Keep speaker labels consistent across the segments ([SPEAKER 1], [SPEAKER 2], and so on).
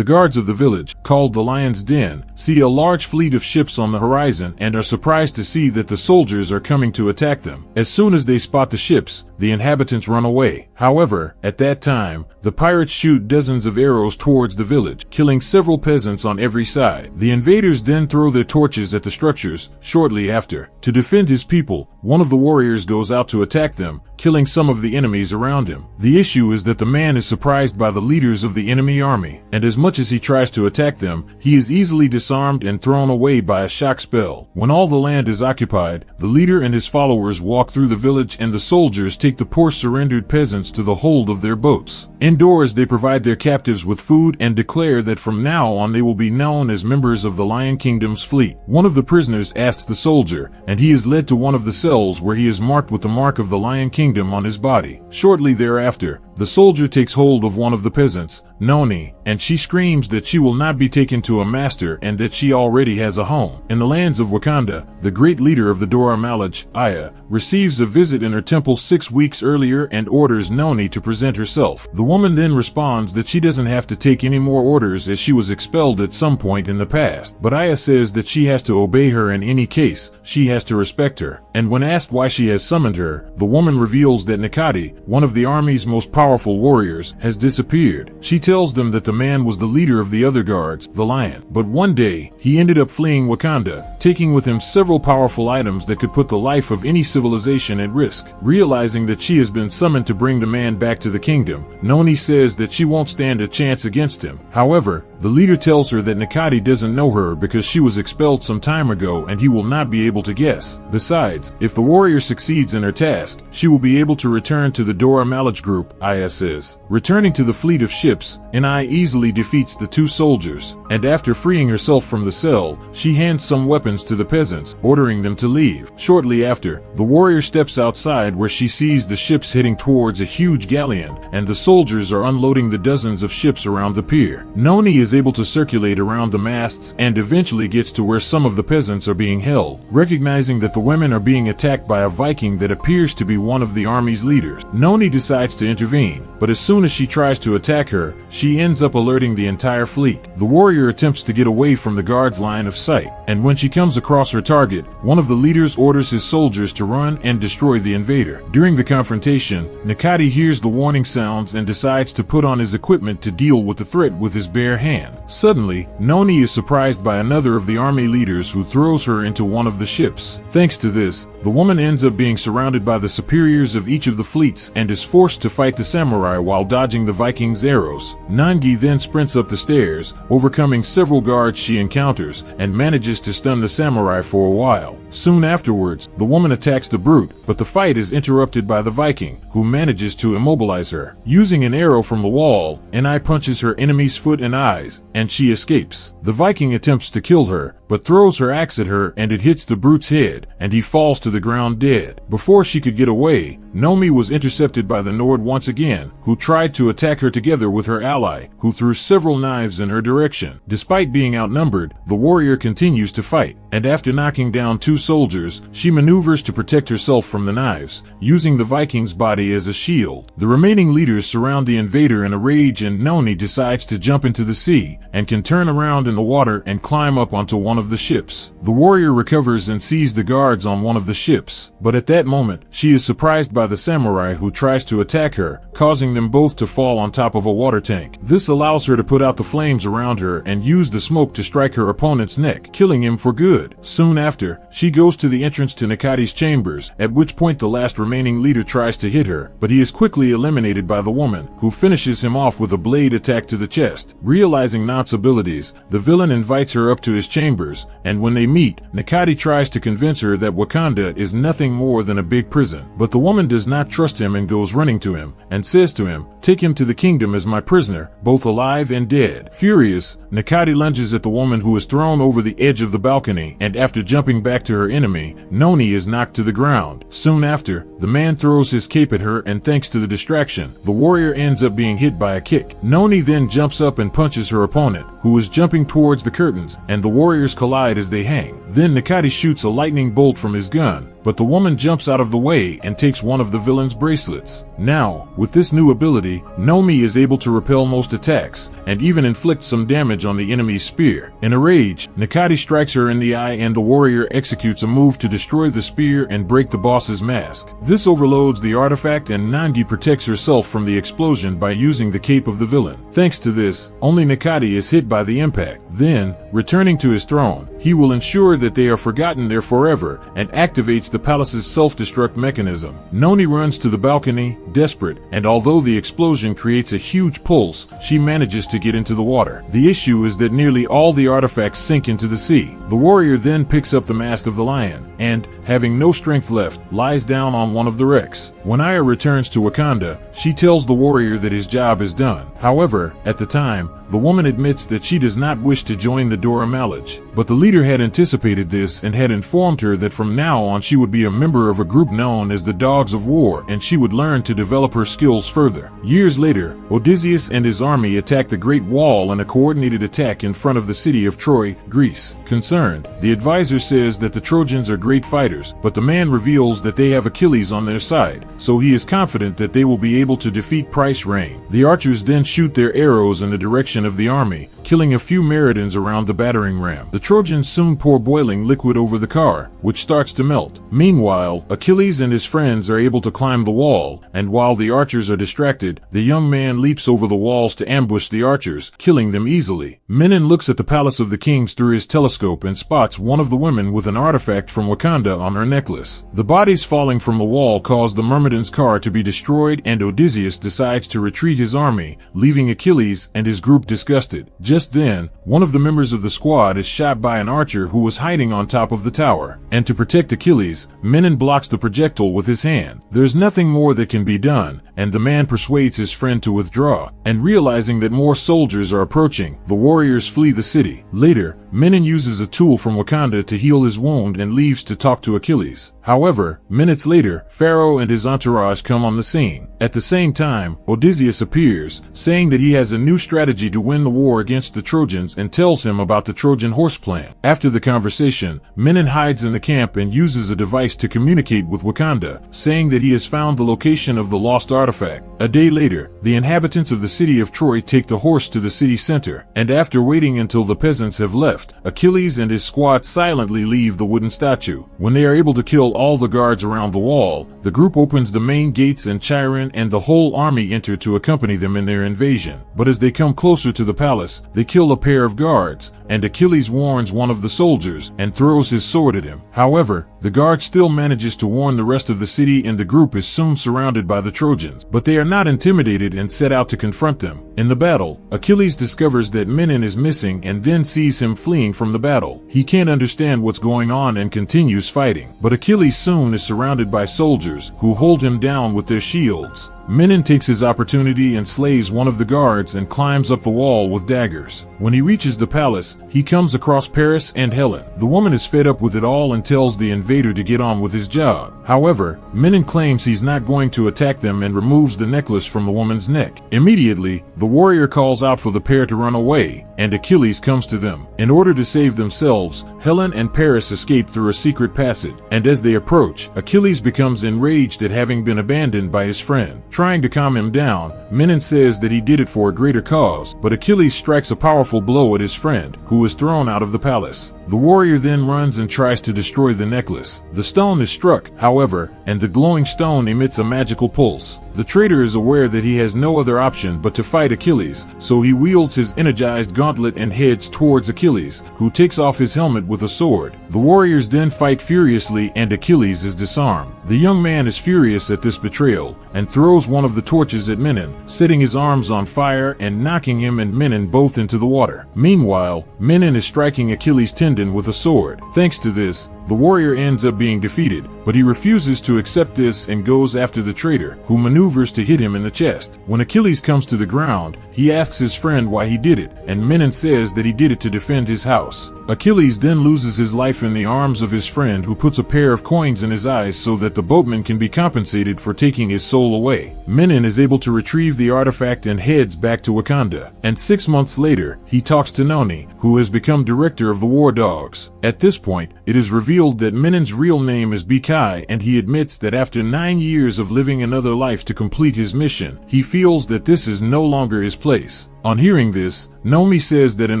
[SPEAKER 1] The guards of the village, called the Lion's Den, see a large fleet of ships on the horizon and are surprised to see that the soldiers are coming to attack them. As soon as they spot the ships, the inhabitants run away. However, at that time, the pirates shoot dozens of arrows towards the village, killing several peasants on every side. The invaders then throw their torches at the structures. Shortly after, to defend his people, one of the warriors goes out to attack them, killing some of the enemies around him. The issue is that the man is surprised by the leaders of the enemy army, and as much as he tries to attack them, he is easily disarmed and thrown away by a shock spell. When all the land is occupied, the leader and his followers walk through the village and the soldiers take the poor surrendered peasants to the hold of their boats. Indoors, they provide their captives with food and declare that from now on they will be known as members of the Lion Kingdom's fleet. One of the prisoners asks the soldier, and he is led to one of the cells where he is marked with the mark of the Lion Kingdom on his body. Shortly thereafter, the soldier takes hold of one of the peasants, Noni, and she screams that she will not be taken to a master and that she already has a home. In the lands of Wakanda, the great leader of the Dora Milaje, Aya, receives a visit in her temple 6 weeks earlier and orders Noni to present herself. The woman then responds that she doesn't have to take any more orders as she was expelled at some point in the past. But Aya says that she has to obey her in any case, she has to respect her. And when asked why she has summoned her, the woman reveals that Nakati, one of the army's most powerful warriors, has disappeared. She tells them that the man was the leader of the other guards, the lion. But one day, he ended up fleeing Wakanda, taking with him several powerful items that could put the life of any civilization at risk. Realizing that she has been summoned to bring the man back to the kingdom, Noni says that she won't stand a chance against him. However, the leader tells her that Nakati doesn't know her because she was expelled some time ago and he will not be able to guess. Besides, if the warrior succeeds in her task, she will be able to return to the Dora Milaje group, Aya says. Returning to the fleet of ships, Nai easily defeats the two soldiers, and after freeing herself from the cell, she hands some weapons to the peasants, ordering them to leave. Shortly after, the warrior steps outside where she sees the ships heading towards a huge galleon, and the soldiers are unloading the dozens of ships around the pier. Noni is able to circulate around the masts and eventually gets to where some of the peasants are being held. Recognizing that the women are being attacked by a Viking that appears to be one of the army's leaders, Noni decides to intervene, but as soon as she tries to attack her, she ends up alerting the entire fleet. The warrior attempts to get away from the guard's line of sight, and when she comes across her target, one of the leaders orders his soldiers to run and destroy the invader. During the confrontation, Nakati hears the warning sounds and decides to put on his equipment to deal with the threat with his bare hands. Suddenly, Noni is surprised by another of the army leaders who throws her into one of the ships. Thanks to this, the woman ends up being surrounded by the superiors of each of the fleets and is forced to fight the samurai while dodging the Vikings' arrows. Nangi then sprints up the stairs, overcoming several guards she encounters, and manages to stun the samurai for a while. Soon afterwards, the woman attacks the brute, but the fight is interrupted by the Viking, who manages to immobilize her. Using an arrow from the wall, Nai punches her enemy's foot and eyes, and she escapes. The Viking attempts to kill her, but throws her axe at her and it hits the brute's head, and he falls to the ground dead. Before she could get away, Nomi was intercepted by the Nord once again, who tried to attack her together with her ally, who threw several knives in her direction. Despite being outnumbered, the warrior continues to fight, and after knocking down two soldiers, she maneuvers to protect herself from the knives, using the Viking's body as a shield. The remaining leaders surround the invader in a rage and Noni decides to jump into the sea, and can turn around in the water and climb up onto one of the ships. The warrior recovers and sees the guards on one of the ships, but at that moment, she is surprised by the samurai who tries to attack her, causing them both to fall on top of a water tank. This allows her to put out the flames around her and use the smoke to strike her opponent's neck, killing him for good. Soon after, she goes to the entrance to Nakati's chambers, at which point the last remaining leader tries to hit her, but he is quickly eliminated by the woman, who finishes him off with a blade attack to the chest. Realizing Naut's abilities, the villain invites her up to his chambers, and when they meet, Nakati tries to convince her that Wakanda is nothing more than a big prison. But the woman does not trust him and goes running to him, and says to him, "Take him to the kingdom as my prisoner, both alive and dead." Furious, Nakati lunges at the woman who is thrown over the edge of the balcony, and after jumping back to her enemy, Noni is knocked to the ground. Soon after, the man throws his cape at her and thanks to the distraction, the warrior ends up being hit by a kick. Noni then jumps up and punches her opponent, who is jumping towards the curtains, and the warriors collide as they hang. Then Nakati shoots a lightning bolt from his gun, but the woman jumps out of the way and takes one of the villain's bracelets. Now, with this new ability, Nomi is able to repel most attacks, and even inflict some damage on the enemy's spear. In a rage, Nakati strikes her in the eye and the warrior executes a move to destroy the spear and break the boss's mask. This overloads the artifact and Nangi protects herself from the explosion by using the cape of the villain. Thanks to this, only Nakati is hit by the impact. Then, returning to his throne, he will ensure that they are forgotten there forever and activates the palace's self-destruct mechanism. Noni runs to the balcony, desperate, and although the explosion creates a huge pulse, she manages to get into the water. The issue is that nearly all the artifacts sink into the sea. The warrior then picks up the mask of the lion, and, having no strength left, lies down on one of the wrecks. When Aya returns to Wakanda, she tells the warrior that his job is done. However, at the time, the woman admits that she does not wish to join the Dora Milaje, but the leader had anticipated this and had informed her that from now on she would be a member of a group known as the Dogs of War and she would learn to develop her skills further. Years later, Odysseus and his army attack the Great Wall in a coordinated attack in front of the city of Troy, Greece. Concerned, the advisor says that the Trojans are great fighters, but the man reveals that they have Achilles on their side, so he is confident that they will be able to defeat Price Reign. The archers then shoot their arrows in the direction of the army, killing a few Meridians around the battering ram. The Trojans soon pour boiling liquid over the car, which starts to melt. Meanwhile, Achilles and his friends are able to climb the wall, and while the archers are distracted, the young man leaps over the walls to ambush the archers, killing them easily. Menon looks at the palace of the kings through his telescope and spots one of the women with an artifact from Wakanda on her necklace. The bodies falling from the wall cause the Myrmidon's car to be destroyed and Odysseus decides to retreat his army, leaving Achilles and his group disgusted. Just then, one of the members of the squad is shot by an archer who was hiding on top of the tower, and to protect Achilles, Menon blocks the projectile with his hand. There's nothing more that can be done, and the man persuades his friend to withdraw, and realizing that more soldiers are approaching, the warriors flee the city. Later, Menon uses a tool from Wakanda to heal his wound and leaves to talk to Achilles. However, minutes later, Pharaoh and his entourage come on the scene. At the same time, Odysseus appears, saying that he has a new strategy to win the war against the Trojans and tells him about the Trojan horse plan. After the conversation, Menon hides in the camp and uses a device to communicate with Wakanda, saying that he has found the location of the lost artifact. A day later, the inhabitants of the city of Troy take the horse to the city center, and after waiting until the peasants have left, Achilles and his squad silently leave the wooden statue. When they are able to kill all the guards around the wall, the group opens the main gates and Chiron and the whole army enter to accompany them in their invasion. But as they come closer to the palace, they kill a pair of guards, and Achilles warns one of the soldiers and throws his sword at him. However, the guard still manages to warn the rest of the city and the group is soon surrounded by the Trojans, but they are not intimidated and set out to confront them. In the battle, Achilles discovers that Menon is missing and then sees him fleeing from the battle. He can't understand what's going on and continues fighting, but Achilles soon is surrounded by soldiers who hold him down with their shields. Menon takes his opportunity and slays one of the guards and climbs up the wall with daggers. When he reaches the palace, he comes across Paris and Helen. The woman is fed up with it all and tells the invader to get on with his job. However, Menon claims he's not going to attack them and removes the necklace from the woman's neck. Immediately, the warrior calls out for the pair to run away, and Achilles comes to them. In order to save themselves, Helen and Paris escape through a secret passage, and as they approach, Achilles becomes enraged at having been abandoned by his friend. Trying to calm him down, Menon says that he did it for a greater cause, but Achilles strikes a powerful blow at his friend, who is thrown out of the palace. The warrior then runs and tries to destroy the necklace. The stone is struck, however, and the glowing stone emits a magical pulse. The traitor is aware that he has no other option but to fight Achilles, so he wields his energized gauntlet and heads towards Achilles, who takes off his helmet with a sword. The warriors then fight furiously and Achilles is disarmed. The young man is furious at this betrayal, and throws one of the torches at Menon, setting his arms on fire and knocking him and Menon both into the water. Meanwhile, Menon is striking Achilles' tendon with a sword. Thanks to this, the warrior ends up being defeated, but he refuses to accept this and goes after the traitor, who maneuvers to hit him in the chest. When Achilles comes to the ground, he asks his friend why he did it, and Menon says that he did it to defend his house. Achilles then loses his life in the arms of his friend, who puts a pair of coins in his eyes so that the boatman can be compensated for taking his soul away. Menon is able to retrieve the artifact and heads back to Wakanda. And 6 months later, he talks to Noni, who has become director of the War Dogs. At this point, it is revealed that Menon's real name is Bikai, and he admits that after 9 years of living another life to complete his mission, he feels that this is no longer his place. On hearing this, Nomi says that in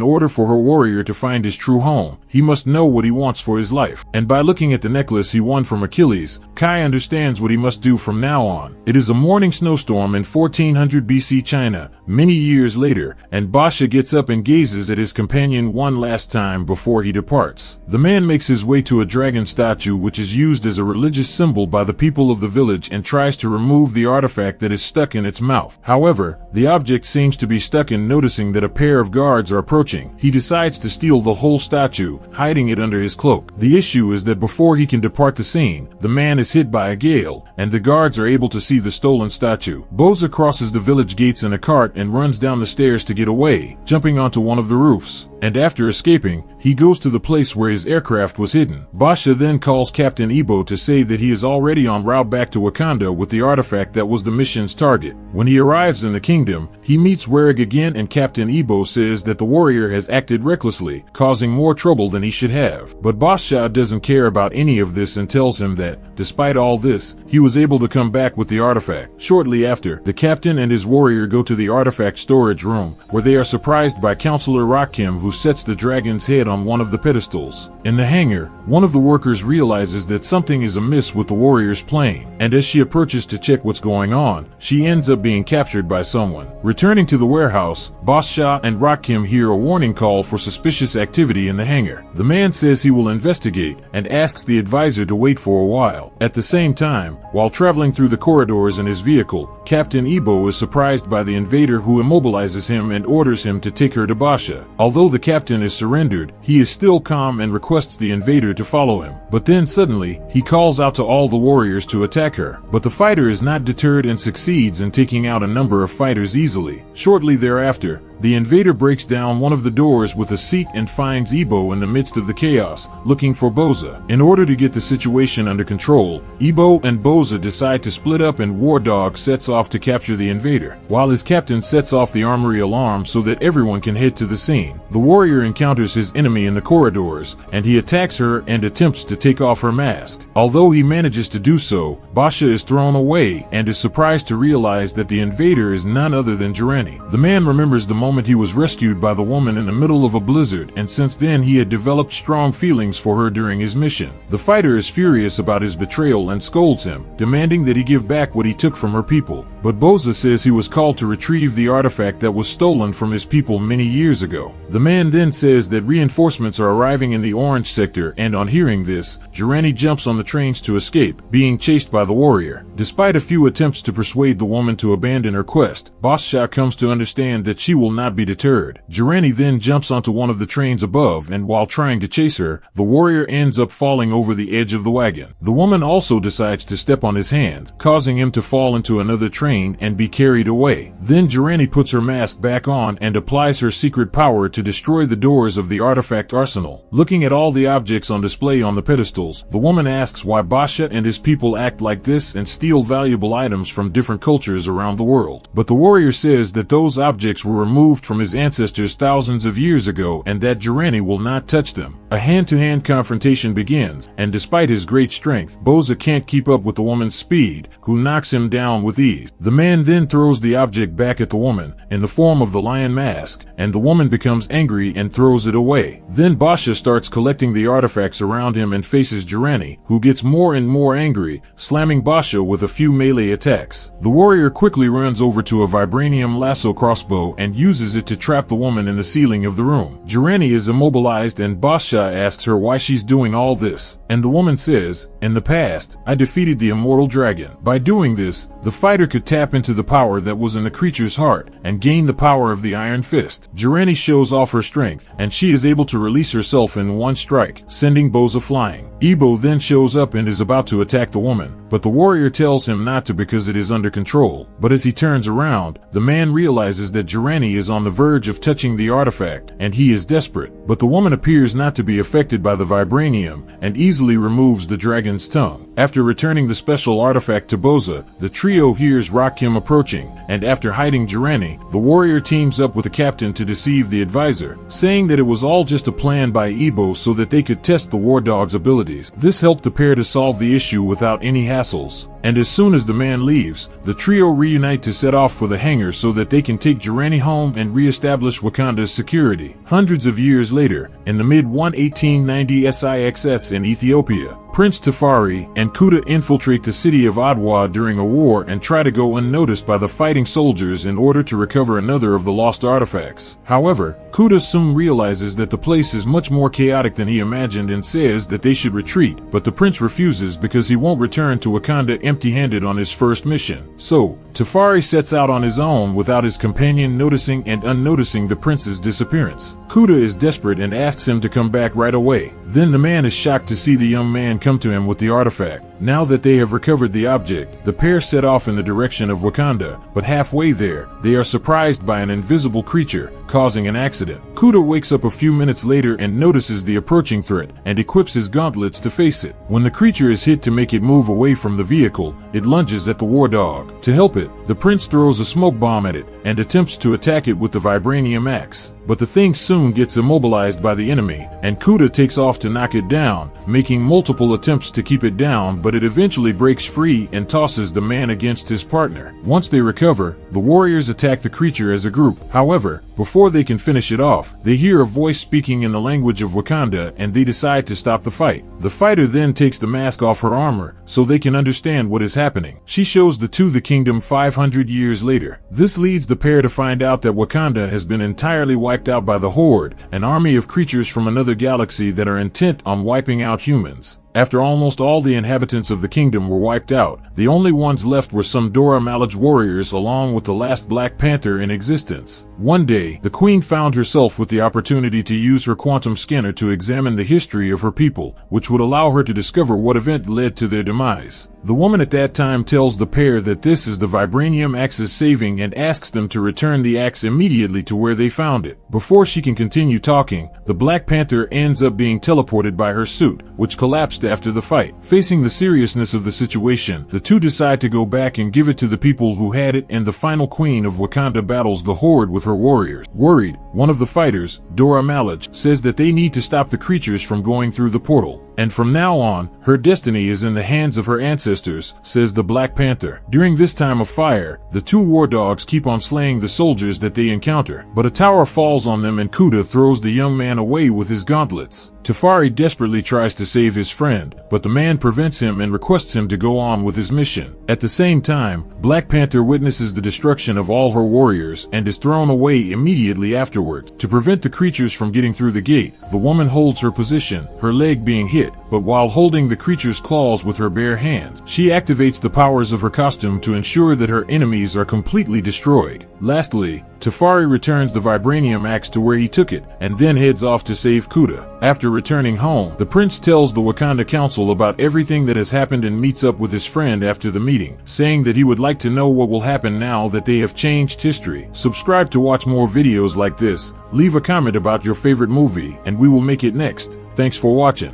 [SPEAKER 1] order for her warrior to find his true home, he must know what he wants for his life. And by looking at the necklace he won from Achilles, Kai understands what he must do from now on. It is a morning snowstorm in 1400 BC China, many years later, and Basha gets up and gazes at his companion one last time before he departs. The man makes his way to a dragon statue which is used as a religious symbol by the people of the village and tries to remove the artifact that is stuck in its mouth. However, the object seems to be stuck in. Noticing that a pair of guards are approaching, he decides to steal the whole statue, hiding it under his cloak. The issue is that before he can depart the scene, the man is hit by a gale, and the guards are able to see the stolen statue. Boza crosses the village gates in a cart and runs down the stairs to get away, jumping onto one of the roofs. And after escaping, he goes to the place where his aircraft was hidden. Basha then calls Captain Ebo to say that he is already en route back to Wakanda with the artifact that was the mission's target. When he arrives in the kingdom, he meets Werig again, and Captain Ebo says that the warrior has acted recklessly, causing more trouble than he should have. But Basha doesn't care about any of this and tells him that, despite all this, he was able to come back with the artifact. Shortly after, the captain and his warrior go to the artifact storage room, where they are surprised by Counselor Rakim, who sets the dragon's head on one of the pedestals. In the hangar, one of the workers realizes that something is amiss with the warrior's plane, and as she approaches to check what's going on, she ends up being captured by someone. Returning to the warehouse, Basha and Rakim hear a warning call for suspicious activity in the hangar. The man says he will investigate and asks the advisor to wait for a while. At the same time, while traveling through the corridors in his vehicle, Captain Ebo is surprised by the invader, who immobilizes him and orders him to take her to Basha. Although the captain is surrendered, he is still calm and requests the invader to follow him. But then suddenly, he calls out to all the warriors to attack her. But the fighter is not deterred and succeeds in taking out a number of fighters easily. Shortly thereafter, the invader breaks down one of the doors with a seat and finds Ebo in the midst of the chaos, looking for Boza. In order to get the situation under control, Ebo and Boza decide to split up, and War Dog sets off to capture the invader, while his captain sets off the armory alarm so that everyone can head to the scene. The warrior encounters his enemy in the corridors, and he attacks her and attempts to take off her mask. Although he manages to do so, Basha is thrown away and is surprised to realize that the invader is none other than Jirani. The man remembers the moment he was rescued by the woman in the middle of a blizzard, and since then he had developed strong feelings for her during his mission. The fighter is furious about his betrayal and scolds him, demanding that he give back what he took from her people. But Boza says he was called to retrieve the artifact that was stolen from his people many years ago. The man then says that reinforcements are arriving in the Orange sector, and on hearing this, Jirani jumps on the trains to escape, being chased by the warrior. Despite a few attempts to persuade the woman to abandon her quest, Basha comes to understand that she will not be deterred. Jirani then jumps onto one of the trains above, and while trying to chase her, the warrior ends up falling over the edge of the wagon. The woman also decides to step on his hands, causing him to fall into another train and be carried away. Then Jirani puts her mask back on and applies her secret power to destroy the doors of the artifact arsenal. Looking at all the objects on display on the pedestals, the woman asks why Basha and his people act like this and steal valuable items from different cultures around the world. But the warrior says that those objects were removed from his ancestors thousands of years ago and that Jirani will not touch them. A hand-to-hand confrontation begins, and despite his great strength, Boza can't keep up with the woman's speed, who knocks him down with ease. The man then throws the object back at the woman, in the form of the lion mask, and the woman becomes angry and throws it away. Then Basha starts collecting the artifacts around him and faces Jirani, who gets more and more angry, slamming Basha with a few melee attacks. The warrior quickly runs over to a vibranium lasso crossbow and uses it to trap the woman in the ceiling of the room. Jirani is immobilized, and Basha asks her why she's doing all this, and the woman says, "In the past, I defeated the immortal dragon. By doing this, the fighter could tap into the power that was in the creature's heart and gain the power of the Iron Fist." Jirani shows off her strength, and she is able to release herself in one strike, sending Boza flying. Ebo then shows up and is about to attack the woman, but the warrior tells him not to because it is under control. But as he turns around, the man realizes that Jirani is on the verge of touching the artifact, and he is desperate. But the woman appears not to be affected by the vibranium, and easily removes the dragon's tongue. After returning the special artifact to Boza, the trio hears Rakim approaching, and after hiding Jirani, the warrior teams up with the captain to deceive the advisor, saying that it was all just a plan by Ebo so that they could test the war dog's abilities. This helped the pair to solve the issue without any hassles. And as soon as the man leaves, the trio reunite to set off for the hangar so that they can take Jirani home and re-establish Wakanda's security. Hundreds of years later, in the mid-1890 SIXS in Ethiopia, Prince Tafari and Kuta infiltrate the city of Adwa during a war and try to go unnoticed by the fighting soldiers in order to recover another of the lost artifacts. However, Kuta soon realizes that the place is much more chaotic than he imagined and says that they should retreat, but the prince refuses because he won't return to Wakanda empty-handed on his first mission. So, Tafari sets out on his own without his companion noticing and unnoticing the prince's disappearance. Kuta is desperate and asks him to come back right away. Then the man is shocked to see the young man come to him with the artifact. Now that they have recovered the object, the pair set off in the direction of Wakanda, but halfway there, they are surprised by an invisible creature, causing an accident. Kuta wakes up a few minutes later and notices the approaching threat, and equips his gauntlets to face it. When the creature is hit to make it move away from the vehicle, it lunges at the war dog. To help it, the prince throws a smoke bomb at it, and attempts to attack it with the vibranium axe. But the thing soon gets immobilized by the enemy, and Kuta takes off to knock it down, making multiple attempts to keep it down, but it eventually breaks free and tosses the man against his partner. Once they recover, the warriors attack the creature as a group. However, before they can finish it off, they hear a voice speaking in the language of Wakanda and they decide to stop the fight. The fighter then takes the mask off her armor so they can understand what is happening. She shows the two the kingdom 500 years later. This leads the pair to find out that Wakanda has been entirely wiped out by the Horde, an army of creatures from another galaxy that are intent on wiping out humans. After almost all the inhabitants of the kingdom were wiped out, the only ones left were some Dora Milaje warriors along with the last Black Panther in existence. One day, the queen found herself with the opportunity to use her quantum scanner to examine the history of her people, which would allow her to discover what event led to their demise. The woman at that time tells the pair that this is the vibranium axe's saving and asks them to return the axe immediately to where they found it. Before she can continue talking, the Black Panther ends up being teleported by her suit, which collapsed after the fight. Facing the seriousness of the situation, the two decide to go back and give it to the people who had it, and the final queen of Wakanda battles the Horde with her warriors. Worried, one of the fighters, Dora Milaje, says that they need to stop the creatures from going through the portal. And from now on, her destiny is in the hands of her ancestors, says the Black Panther. During this time of fire, the two war dogs keep on slaying the soldiers that they encounter, but a tower falls on them and Kuta throws the young man away with his gauntlets. Tafari desperately tries to save his friend, but the man prevents him and requests him to go on with his mission. At the same time, Black Panther witnesses the destruction of all her warriors and is thrown away immediately afterwards. To prevent the creatures from getting through the gate, the woman holds her position, her leg being hit, but while holding the creature's claws with her bare hands, she activates the powers of her costume to ensure that her enemies are completely destroyed. Lastly, Tafari returns the vibranium axe to where he took it, and then heads off to save Kuta. After returning home, the prince tells the Wakanda Council about everything that has happened and meets up with his friend after the meeting, saying that he would like to know what will happen now that they have changed history. Subscribe to watch more videos like this, leave a comment about your favorite movie, and we will make it next. Thanks for watching.